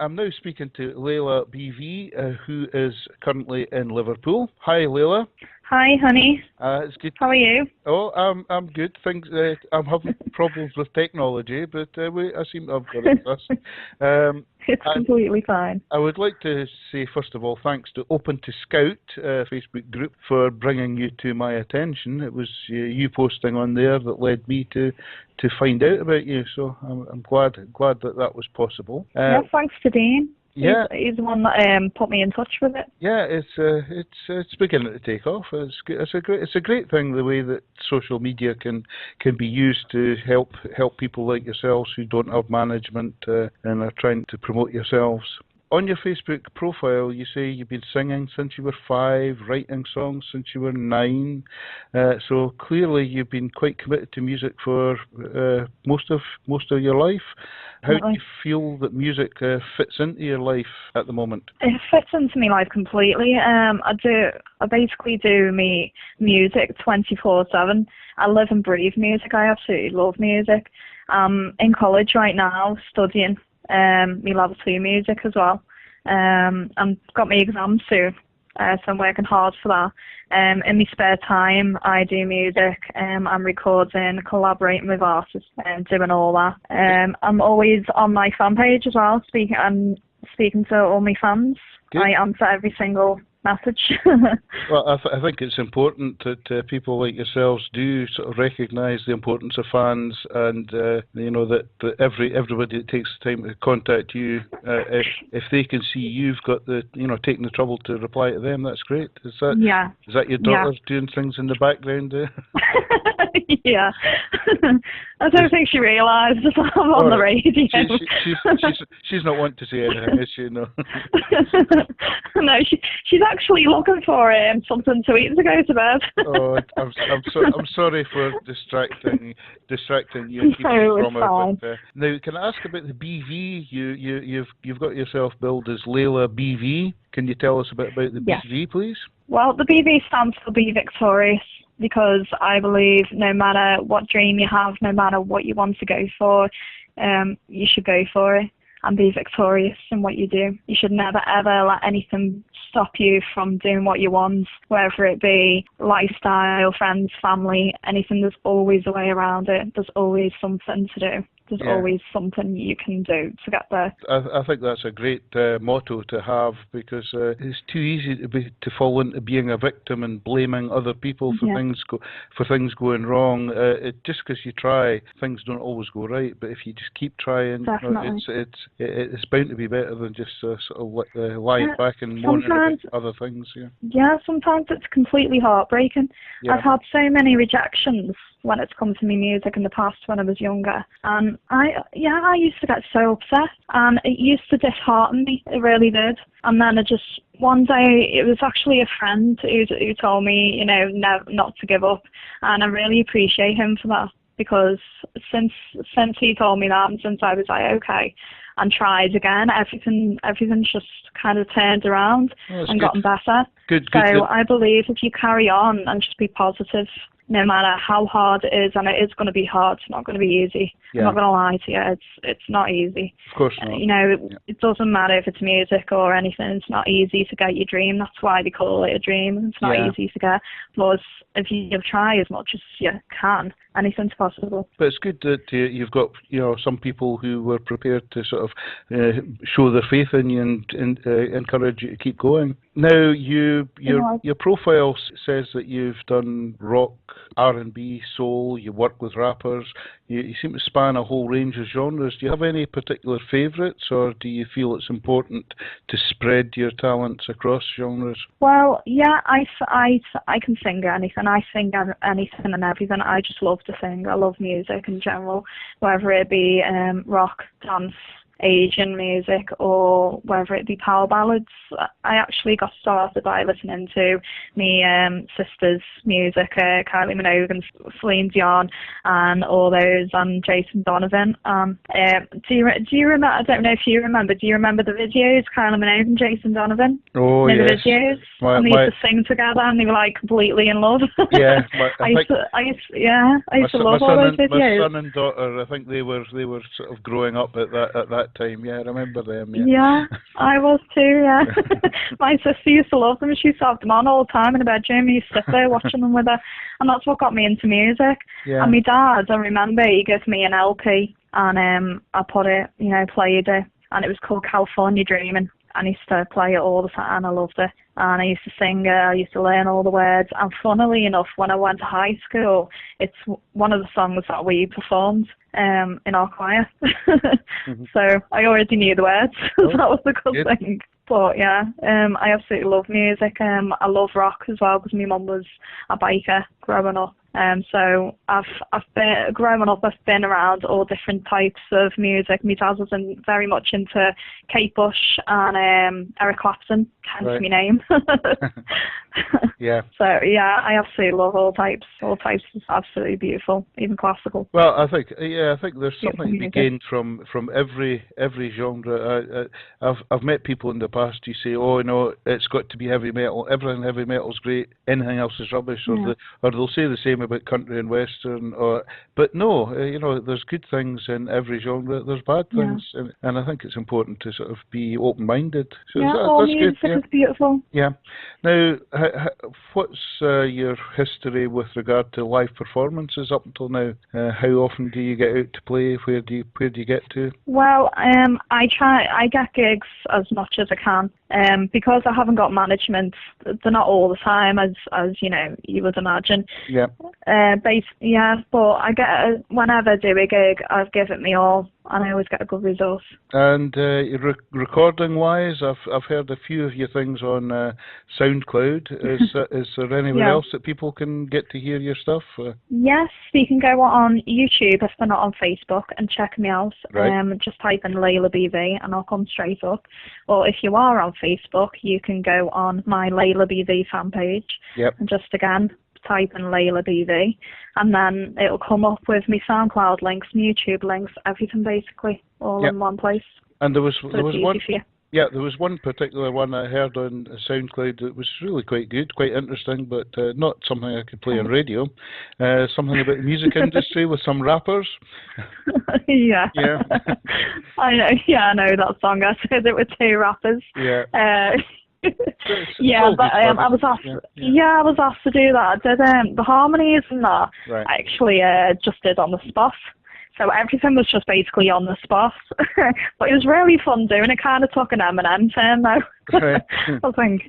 I'm now speaking to Layla BV, who is currently in Liverpool. Hi, Layla. Hi, honey. It's good. How are you? Oh, I'm good. Things I'm having problems with technology, but I seem to have got it first. It's completely fine. I would like to say, first of all, thanks to Open to Scout Facebook group for bringing you to my attention. It was you posting on there that led me to find out about you. So I'm glad that was possible. Yeah, thanks to Dean. Yeah, he's the one that put me in touch with it. Yeah, it's beginning to take off. It's a great thing, the way that social media can be used to help people like yourselves who don't have management and are trying to promote yourselves. On your Facebook profile, you say you've been singing since you were 5, writing songs since you were 9. So clearly, you've been quite committed to music for most of your life. How do you feel that music fits into your life at the moment? It fits into my life completely. I basically do me music 24/7. I live and breathe music. I absolutely love music. I'm in college right now, studying my level 2 music as well. I've got my exams soon, so I'm working hard for that. In my spare time, I do music. I'm recording, collaborating with artists, and doing all that. I'm always on my fan page as well, speaking to all my fans. Good. I answer every single message. Well, I think it's important that people like yourselves do sort of recognise the importance of fans, and that everybody that takes the time to contact you, if they can see you've got taking the trouble to reply to them, that's great. Is that your daughter doing things in the background? Yeah. I don't think she realises I'm on the radio. She's not wanting to say anything, is she? No. No, she's actually looking for something to eat to go to bed. Oh, I'm sorry for distracting you and keeping you from her. But, now, can I ask about the BV? You've got yourself billed as Layla BV. Can you tell us a bit about the BV, please? Well, the BV stands for Be Victorious, because I believe no matter what dream you have, no matter what you want to go for, you should go for it and be victorious in what you do. You should never ever let anything stop you from doing what you want, whether it be lifestyle, friends, family, anything. There's always a way around it. There's always something to do. There's always something you can do to get there. I think that's a great motto to have, because it's too easy to fall into being a victim and blaming other people for things going wrong. Just because you try, things don't always go right. But if you just keep trying, it's bound to be better than just sort of lying back and moaning about other things. Yeah, sometimes it's completely heartbreaking. Yeah. I've had so many rejections when it's come to me music in the past when I was younger, and I used to get so upset, and it used to dishearten me. It really did. And then one day, it was actually a friend who told me, not to give up, and I really appreciate him for that, because since he told me that, and since I was like, okay, and tried again, everything's just kind of turned around and gotten better. Good. I believe if you carry on and just be positive, no matter how hard it is, and it is going to be hard, it's not going to be easy. Yeah. I'm not going to lie to you, it's not easy. Of course not. It doesn't matter if it's music or anything, it's not easy to get your dream. That's why they call it a dream. It's not easy to get. Plus, if you try as much as you can, anything's possible. But it's good that you've got some people who were prepared to sort of show their faith in you and encourage you to keep going. Now, your profile says that you've done rock, R&B, soul. You work with rappers. You seem to span a whole range of genres. Do you have any particular favourites, or do you feel it's important to spread your talents across genres? Well, yeah, I can sing anything. I sing anything and everything. I just love to sing. I love music in general, whether it be rock, dance, Asian music, or whether it be power ballads. I actually got started by listening to my sister's music, Kylie Minogue and Celine Dion, and all those, and Jason Donovan. Do you remember? I don't know if you remember. Do you remember the videos, Kylie Minogue and Jason Donovan? Oh, yes. The videos, and they used to sing together, and they were like completely in love. Yeah, I used to love all those videos. My son and daughter, I think they were sort of growing up at that that time. Yeah, I remember them. Yeah, yeah, I was too. Yeah, my sister used to love them. She used to have them on all the time in the bedroom. We used to sit there watching them with her, and that's what got me into music. yeah. And my dad, I remember, he gave me an LP, and I put it, played it, and it was called California Dreaming. And I used to play it all the time, and I loved it. And I used to sing it, I used to learn all the words. And funnily enough, when I went to high school, it's one of the songs that we performed in our choir. So I already knew the words. So that was the good thing. But yeah, I absolutely love music. I love rock as well because my mum was a biker growing up. So I've been growing up. I've been around all different types of music. My dad was very much into Kate Bush and Eric Clapton, hence my name. Yeah. So yeah, I absolutely love all types. All types is absolutely beautiful, even classical. Well, I think there's something to be gained from every genre. I've met people in the past who say, oh, no, it's got to be heavy metal. Everything heavy metal's great. Anything else is rubbish. Or they'll say the same about country and western. But no, there's good things in every genre. There's bad things, and I think it's important to sort of be open-minded. So all that's music good. is beautiful. Yeah. Now, what's your history with regard to live performances up until now? How often do you get out to play? Where do you get to? Well, I get gigs as much as I can. Because I haven't got management, they're not all the time, as you would imagine. Yeah. But I get whenever I do a gig, I've given it me all, and I always get a good result. And recording-wise, I've heard a few of your things on SoundCloud. Is there anywhere else that people can get to hear your stuff? Yes, you can go on YouTube if they're not on Facebook and check me out. Right. Just type in Layla BV and I'll come straight up. Or if you are on Facebook, you can go on my Layla BV fan page. Yep. And just again type in Layla BV, and then it'll come up with me SoundCloud links, YouTube links, everything basically, all in one place. And there was one. For you. Yeah, there was one particular one I heard on SoundCloud that was really quite good, quite interesting, but not something I could play on radio. Something about the music industry with some rappers. Yeah. Yeah. I know. Yeah, I know that song. I said it with two rappers. Yeah. Yeah, but I was asked. Yeah, I was asked to do that. I did the harmonies and that. Right. I actually just did on the spot. So everything was just basically on the spot. But it was really fun doing it. Kind of took an Eminem turn though. Right. I think.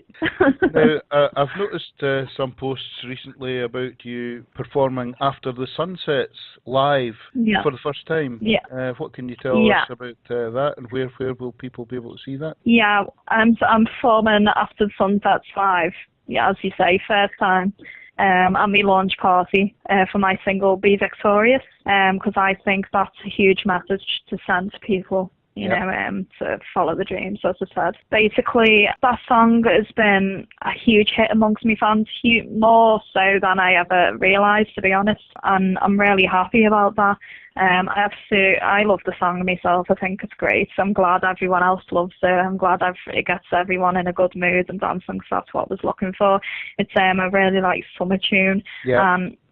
Now, I've noticed some posts recently about you performing After the Sunsets live for the first time. Yeah. What can you tell us about that, and where will people be able to see that? Yeah, I'm performing After the Sunsets live. Yeah, as you say, first time. And my launch party for my single Be Victorious, because I think that's a huge message to send to people, you know, to follow the dreams, as I said. Basically, that song has been a huge hit amongst my fans, more so than I ever realised, to be honest, and I'm really happy about that. I love the song myself. I think it's great. So I'm glad everyone else loves it. I'm glad it gets everyone in a good mood and dancing, because that's what I was looking for. It's a really like summer tune.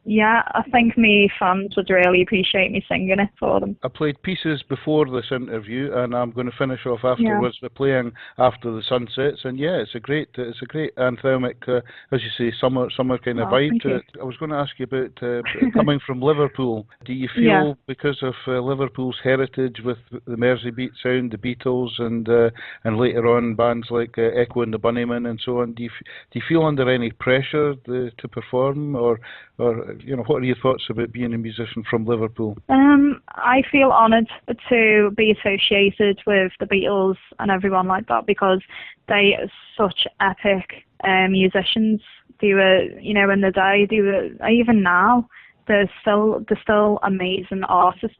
Yeah, I think my fans would really appreciate me singing it for them. I played pieces before this interview, and I'm going to finish off afterwards by playing After the Sunsets. And it's a great anthemic, as you say, summer kind of vibe to it. I was going to ask you about coming from Liverpool. Do you feel because of Liverpool's heritage with the Merseybeat sound, the Beatles, and later on bands like Echo and the Bunnymen and so on, do you feel under any pressure to perform, or what are your thoughts about being a musician from Liverpool? I feel honoured to be associated with the Beatles and everyone like that, because they are such epic musicians. They were, in the day, even now, they're still amazing artists.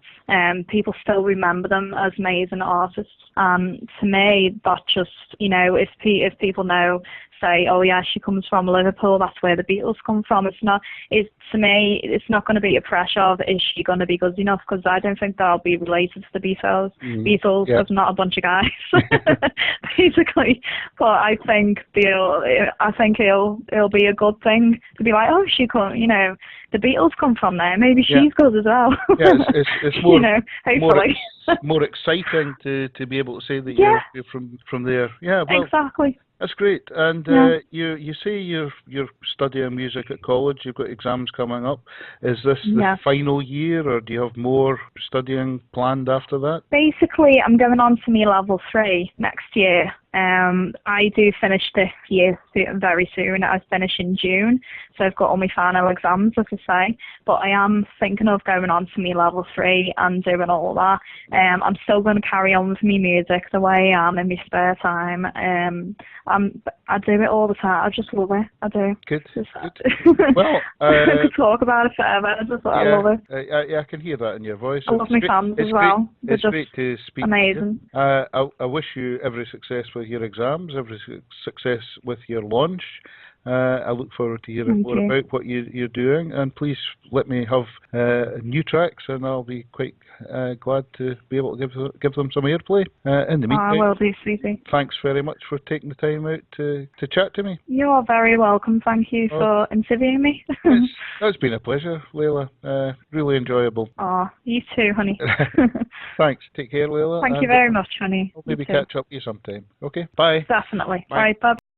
People still remember them as amazing artists. To me, that just, if people say, oh yeah, she comes from Liverpool, that's where the Beatles come from. To me, it's not going to be a pressure of, is she going to be good enough? Because I don't think they'll be related to the Beatles. Beatles is not a bunch of guys, basically. But I think it'll be a good thing to be like, oh, she could, the Beatles come from there. Maybe Yeah. she's good as well. Yeah, it's more, you know, hopefully. more exciting to be able to say that Yeah. you're from there. Yeah, well, Exactly. that's great. And Yeah. you say you're studying music at college. You've got exams coming up. Is this the Yeah. final year, or do you have more studying planned after that? Basically, I'm going on to me level 3 next year. I do finish this year very soon. I finish in June, so I've got all my final exams, as I say. But I am thinking of going on to me level 3 and doing all that. I'm still going to carry on with me music the way I am in my spare time. I do it all the time. I just love it. I do. Good. Just, Good. Well, I could talk about it forever. I love it. I can hear that in your voice. I love my fans as well. It's great to speak. Amazing. I wish you every success with your exams, every success with your launch. I look forward to hearing more about what you're doing, and please let me have new tracks, and I'll be quite glad to be able to give them some airplay. In the meantime, I will do, sweetie. Thanks very much for taking the time out to chat to me. You are very welcome. Thank you for interviewing me. It's been a pleasure, Layla. Really enjoyable. Oh, you too, honey. Thanks. Take care, Layla. Thank you very much, honey. We'll maybe catch up with you sometime. Okay. Bye. Definitely. Bye. Bye. Bye.